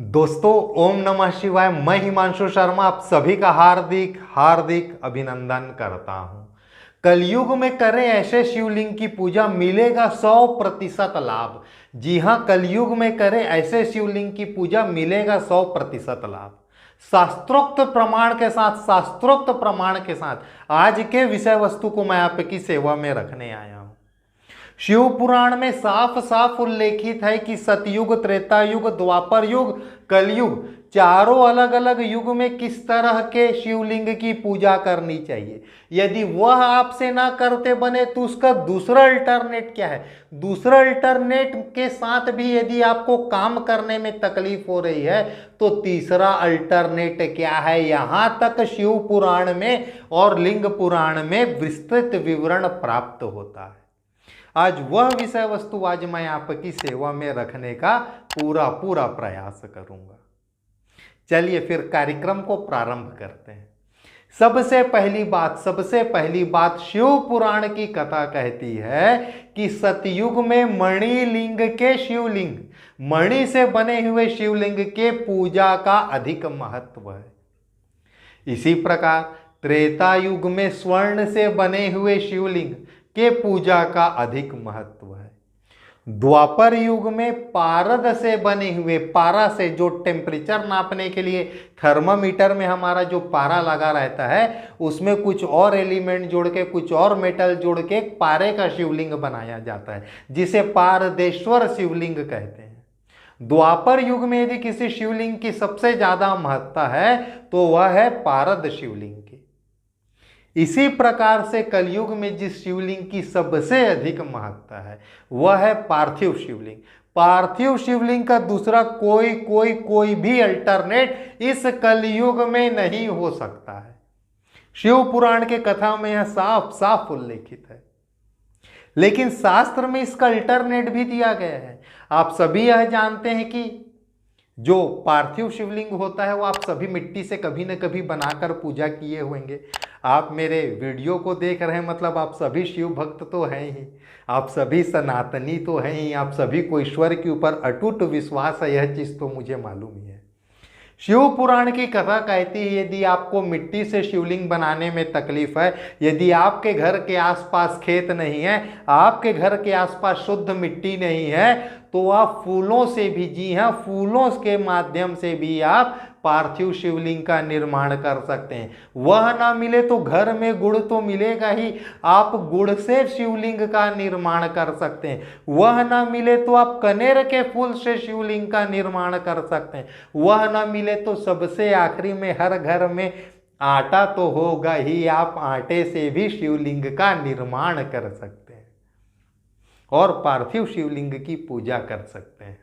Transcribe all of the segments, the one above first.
दोस्तों, ओम नमः शिवाय। मैं हिमांशु शर्मा आप सभी का हार्दिक हार्दिक अभिनंदन करता हूं। कलयुग में करें ऐसे शिवलिंग की पूजा, मिलेगा 100% लाभ। जी हां, कलयुग में करें ऐसे शिवलिंग की पूजा, मिलेगा 100% लाभ। शास्त्रोक्त प्रमाण के साथ आज के विषय वस्तु को मैं आपकी सेवा में रखने आया हूं। शिव पुराण में साफ साफ उल्लेखित है कि सतयुग, त्रेता युग, द्वापर युग, कलयुग, चारों अलग अलग युग में किस तरह के शिवलिंग की पूजा करनी चाहिए। यदि वह आपसे ना करते बने तो उसका दूसरा अल्टरनेट क्या है। दूसरा अल्टरनेट के साथ भी यदि आपको काम करने में तकलीफ हो रही है तो तीसरा अल्टरनेट क्या है, यहां तक शिव पुराण में और लिंग पुराण में विस्तृत विवरण प्राप्त होता है। आज वह विषय वस्तु आज मैं आपकी सेवा में रखने का पूरा प्रयास करूंगा। चलिए फिर कार्यक्रम को प्रारंभ करते हैं। सबसे पहली बात शिव पुराण की कथा कहती है कि सतयुग में मणिलिंग के शिवलिंग, मणि से बने हुए शिवलिंग के पूजा का अधिक महत्व है। इसी प्रकार त्रेता युग में स्वर्ण से बने हुए शिवलिंग के पूजा का अधिक महत्व है। द्वापर युग में पारद से बने हुए, पारा से जो टेम्परेचर नापने के लिए थर्मामीटर में हमारा जो पारा लगा रहता है, उसमें कुछ और एलिमेंट जोड़ के, कुछ और मेटल जोड़ के पारे का शिवलिंग बनाया जाता है, जिसे पारदेश्वर शिवलिंग कहते हैं। द्वापर युग में यदि किसी शिवलिंग की सबसे ज्यादा महत्ता है तो वह है पारद शिवलिंग की। इसी प्रकार से कलयुग में जिस शिवलिंग की सबसे अधिक महत्ता है वह है पार्थिव शिवलिंग। पार्थिव शिवलिंग का दूसरा कोई भी अल्टरनेट इस कलयुग में नहीं हो सकता है। शिव पुराण के कथा में यह साफ साफ उल्लेखित है, लेकिन शास्त्र में इसका अल्टरनेट भी दिया गया है। आप सभी यह जानते हैं कि जो पार्थिव शिवलिंग होता है वो आप सभी मिट्टी से कभी न कभी बनाकर पूजा किए होंगे। आप मेरे वीडियो को देख रहे हैं मतलब आप सभी शिव भक्त तो हैं ही, आप सभी सनातनी तो हैं ही, आप सभी को ईश्वर के ऊपर अटूट विश्वास है, यह चीज़ तो मुझे मालूम ही है। शिव पुराण की कथा कहती है यदि आपको मिट्टी से शिवलिंग बनाने में तकलीफ है, यदि आपके घर के आसपास खेत नहीं है, आपके घर के आसपास शुद्ध मिट्टी नहीं है, तो आप फूलों से भी, जी हाँ, फूलों के माध्यम से भी आप पार्थिव शिवलिंग का निर्माण कर सकते हैं। वह ना मिले तो घर में गुड़ तो मिलेगा ही, आप गुड़ से शिवलिंग का निर्माण कर सकते हैं। वह ना मिले तो आप कनेर के फूल से शिवलिंग का निर्माण कर सकते हैं। वह ना मिले तो सबसे आखिरी में हर घर में आटा तो होगा ही, आप आटे से भी शिवलिंग का निर्माण कर सकते हैं और पार्थिव शिवलिंग की पूजा कर सकते हैं।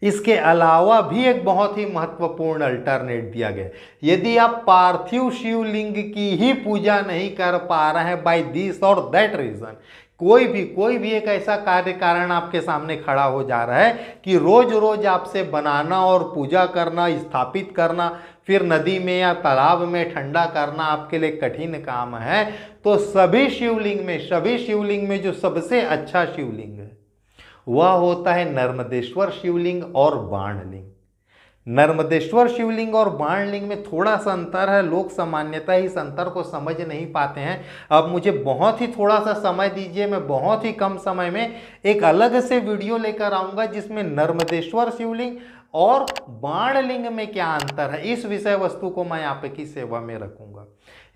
इसके अलावा भी एक बहुत ही महत्वपूर्ण अल्टरनेट दिया गया। यदि आप पार्थिव शिवलिंग की ही पूजा नहीं कर पा रहे हैं बाय दिस और दैट रीजन, कोई भी एक ऐसा कार्य कारण आपके सामने खड़ा हो जा रहा है कि रोज रोज आपसे बनाना और पूजा करना, स्थापित करना, फिर नदी में या तालाब में ठंडा करना आपके लिए कठिन काम है, तो सभी शिवलिंग में जो सबसे अच्छा शिवलिंग है वह होता है नर्मदेश्वर शिवलिंग और बाणलिंग। नर्मदेश्वर शिवलिंग और बाणलिंग में थोड़ा सा अंतर है, लोग सामान्यतः इस अंतर को समझ नहीं पाते हैं। अब मुझे बहुत ही थोड़ा सा समय दीजिए, मैं बहुत ही कम समय में एक अलग से वीडियो लेकर आऊंगा जिसमें नर्मदेश्वर शिवलिंग और बाणलिंग में क्या अंतर है, इस विषय वस्तु को मैं आपकी सेवा में रखूंगा।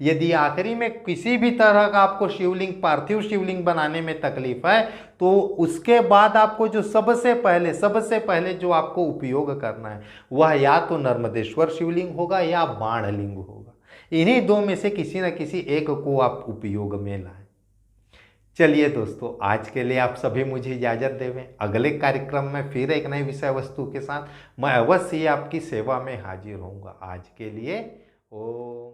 यदि आखिरी में किसी भी तरह का आपको शिवलिंग, पार्थिव शिवलिंग बनाने में तकलीफ है तो उसके बाद आपको जो सबसे पहले जो आपको उपयोग करना है वह या तो नर्मदेश्वर शिवलिंग होगा या बाणलिंग होगा। इन्हीं दो में से किसी न किसी एक को आप उपयोग में लाएं। चलिए दोस्तों, आज के लिए आप सभी मुझे इजाज़त देवें। अगले कार्यक्रम में फिर एक नई विषय वस्तु के साथ मैं अवश्य ही आपकी सेवा में हाजिर होऊंगा। आज के लिए ओम।